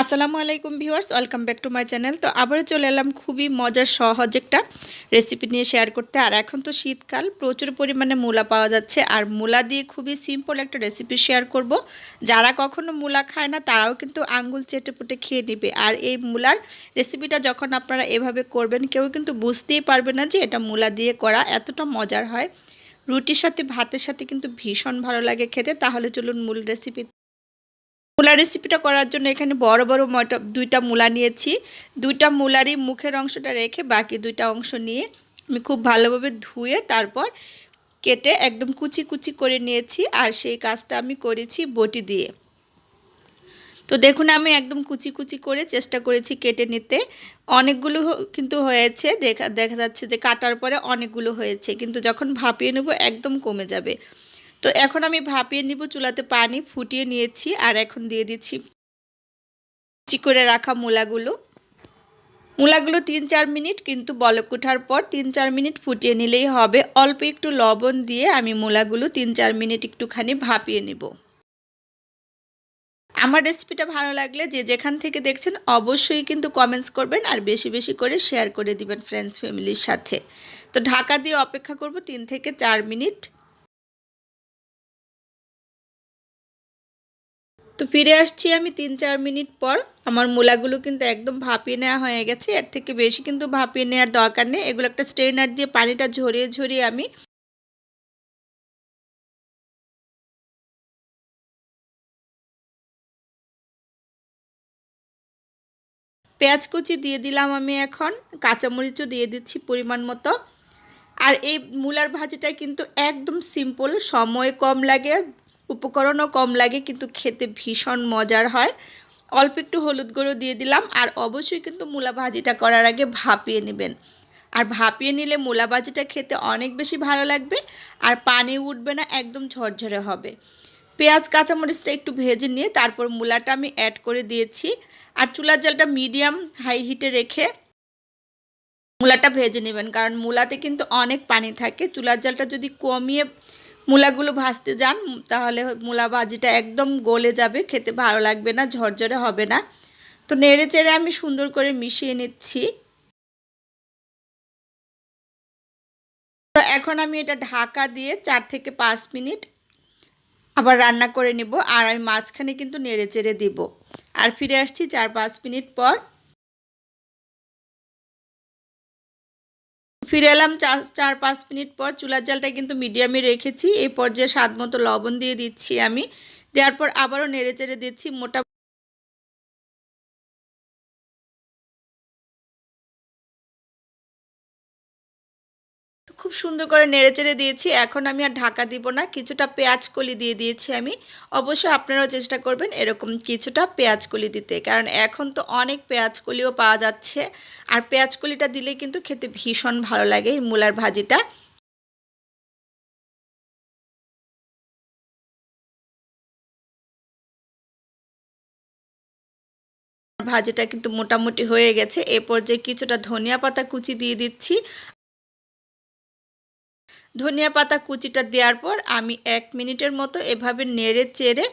আসসালামু আলাইকুম viewers, welcome back to my channel. তো আবারও চলে এলাম খুবই মজার সহজ একটা রেসিপি নিয়ে শেয়ার করতে। আর এখন তো শীতকাল, প্রচুর পরিমাণে মূলা পাওয়া যাচ্ছে। আর মূলা দিয়ে খুবই সিম্পল একটা রেসিপি শেয়ার করব। যারা কখনো মূলা খায় না তারাও কিন্তু আঙ্গুল চেটে পুটে খেয়ে নেবে। আর এই মূলার রেসিপিটা যখন আপনারা এভাবে করবেন, কেউ কিন্তু বুঝতেই পারবে না যে এটা মূলা দিয়ে করা। এতটা মজার হয়, রুটির সাথে ভাতের সাথে কিন্তু ভীষণ ভালো লাগে খেতে। তাহলে চলুন মূল রেসিপি। মূলা রেসিপিটা করার জন্য এখানে বড় বড় দুইটা মূলা নিয়েছি। দুইটা মূলারই মুখের অংশটা রেখে বাকি দুইটা অংশ নিয়ে আমি খুব ভালোভাবে ধুয়ে তারপর কেটে একদম কুচি কুচি করে নিয়েছি। আর সেই কাজটা আমি করেছি বটি দিয়ে। তো দেখুন, আমি একদম কুচি কুচি করে চেষ্টা করেছি কেটে নিতে। অনেকগুলো কিন্তু হয়েছে, দেখা যাচ্ছে যে কাটার পরে অনেকগুলো হয়েছে, কিন্তু যখন ভাপিয়ে নেব একদম কমে যাবে। তো এখন আমি ভাপিয়ে নিব। চুলাতে পানি ফুটিয়ে নিয়েছি আর এখন দিয়ে দিচ্ছি কুচি করে রাখা মূলাগুলো। 3-4 মিনিট কিন্তু বলক ওঠার পর 3-4 মিনিট ফুটিয়ে নিলেই হবে। অল্প একটু লবণ দিয়ে আমি মূলাগুলো 3-4 মিনিট একটুখানি ভাপিয়ে নিব। আমার রেসিপিটা ভালো লাগলে যে যেখান থেকে দেখছেন অবশ্যই কিন্তু কমেন্টস করবেন আর বেশি বেশি করে শেয়ার করে দিবেন ফ্রেন্ডস ফ্যামিলির সাথে। তো ঢাকা দিয়ে অপেক্ষা করব 3 থেকে 4 মিনিট। তো ফিরে আসছি আমি 3-4 মিনিট পর। আমার মূলাগুলো কিন্তু একদম ভাপিয়ে নেওয়া হয়ে গেছে। এর থেকে বেশি কিন্তু ভাপিয়ে নেওয়ার দরকার নেই। এগুলো একটা স্ট্রেনার দিয়ে পানিটা ঝরিয়ে ঝরিয়ে আমি পেঁয়াজ কুচি দিয়ে দিলাম। আমি এখন কাঁচামরিচও দিয়ে দিচ্ছি পরিমাণ মতো। আর এই মূলার ভাজিটা কিন্তু একদম সিম্পল, সময় কম লাগে, উপকরণও কম লাগে, কিন্তু খেতে ভীষণ মজার হয়। অল্প একটু হলুদ গুঁড়ো দিয়ে দিলাম। আর অবশ্যই কিন্তু মূলা ভাজিটা করার আগে ভাপিয়ে নেবেন। আর ভাপিয়ে নিলে মূলা ভাজিটা খেতে অনেক বেশি ভালো লাগবে। আর পানি উঠবে না, একদম ঝরঝরে হবে। পেঁয়াজ কাঁচামরিচটা একটু ভেজে নিয়ে তারপর মূলাটা আমি অ্যাড করে দিয়েছি। আর চুলার জালটা মিডিয়াম হাই হিটে রেখে মূলাটা ভেজে নেবেন, কারণ মূলাতে কিন্তু অনেক পানি থাকে। চুলার জালটা যদি কমিয়ে মূলাগুলো ভাজতে যান তাহলে মূলা ভাজিটা একদম গলে যাবে, খেতে ভালো লাগবে না, ঝরঝরে হবে না। তো নেড়ে চেড়ে আমি সুন্দর করে মিশিয়ে নিচ্ছি। তো এখন আমি এটা ঢাকা দিয়ে 4 থেকে 5 মিনিট আবার রান্না করে নিব। আর আমি মাঝখানে কিন্তু নেড়ে চেড়ে দিব। আর ফিরে আসছি 4-5 মিনিট পর। ফিরে এলাম 4-5 মিনিট পর। চুলার জালটা কিন্তু মিডিয়ামে রেখেছি। এই পর্যায়ে স্বাদ মতো লবণ দিয়ে দিচ্ছি আমি। দেওয়ার পর আবারও নেড়ে চেড়ে দিচ্ছি। খুব সুন্দর করে নেড়েচেড়ে দিয়েছি। এখন আমি আর ঢাকা দিব না। কিছুটা পেঁয়াজ কলি দিয়ে দিয়েছি আমি। অবশ্যই আপনারাও চেষ্টা করবেন এরকম কিছুটা পেঁয়াজ কলি দিতে, কারণ এখন তো অনেক পেঁয়াজ কলিও পাওয়া যাচ্ছে। আর পেঁয়াজ কলিটা দিলে কিন্তু খেতে ভীষণ ভালো লাগে এই মূলার ভাজিটা। ভাজিটা কিন্তু মোটামুটি হয়ে গেছে। এ পর্যায়ে কিছুটা ধনিয়া পাতা কুচি দিয়ে দিচ্ছি। ধনিয়া পাতা কুচিটা দেওয়ার পর আমি 1 মিনিটের মতো এভাবে নেড়ে চেড়ে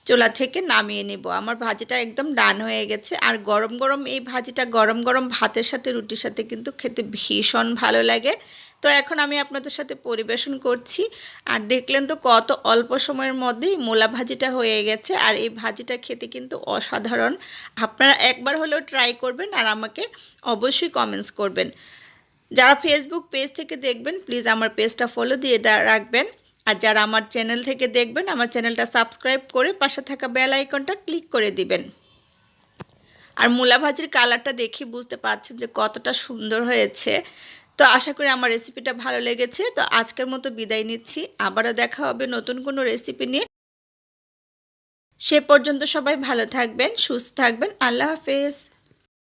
চুলা থেকে নামিয়ে নেব। আমার ভাজিটা একদম ডান হয়ে গেছে। আর গরম গরম এই ভাজিটা গরম গরম ভাতের সাথে রুটির সাথে কিন্তু খেতে ভীষণ ভালো লাগে। তো এখন আমি আপনাদের সাথে পরিবেশন করছি। আর দেখলেন তো কত অল্প সময়ের মধ্যেই মূলা ভাজিটা হয়ে গেছে। আর এই ভাজিটা খেতে কিন্তু অসাধারণ। আপনারা একবার হলেও ট্রাই করবেন আর আমাকে অবশ্যই কমেন্টস করবেন। যারা ফেসবুক পেজ থেকে দেখবেন প্লিজ আমার পেজটা ফলো দিয়ে রাখবেন। আর যারা আমার চ্যানেল থেকে দেখবেন আমার চ্যানেলটা সাবস্ক্রাইব করে পাশে থাকা বেল আইকনটা ক্লিক করে দিবেন। আর মূলা ভাজির কালারটা দেখে বুঝতে পারছেন যে কতটা সুন্দর হয়েছে। তো আশা করি আমার রেসিপিটা ভালো লেগেছে। তো আজকের মতো বিদায় নিচ্ছি। আবারও দেখা হবে নতুন কোনো রেসিপি নিয়ে। সে পর্যন্ত সবাই ভালো থাকবেন, সুস্থ থাকবেন। আল্লাহ হাফেজ।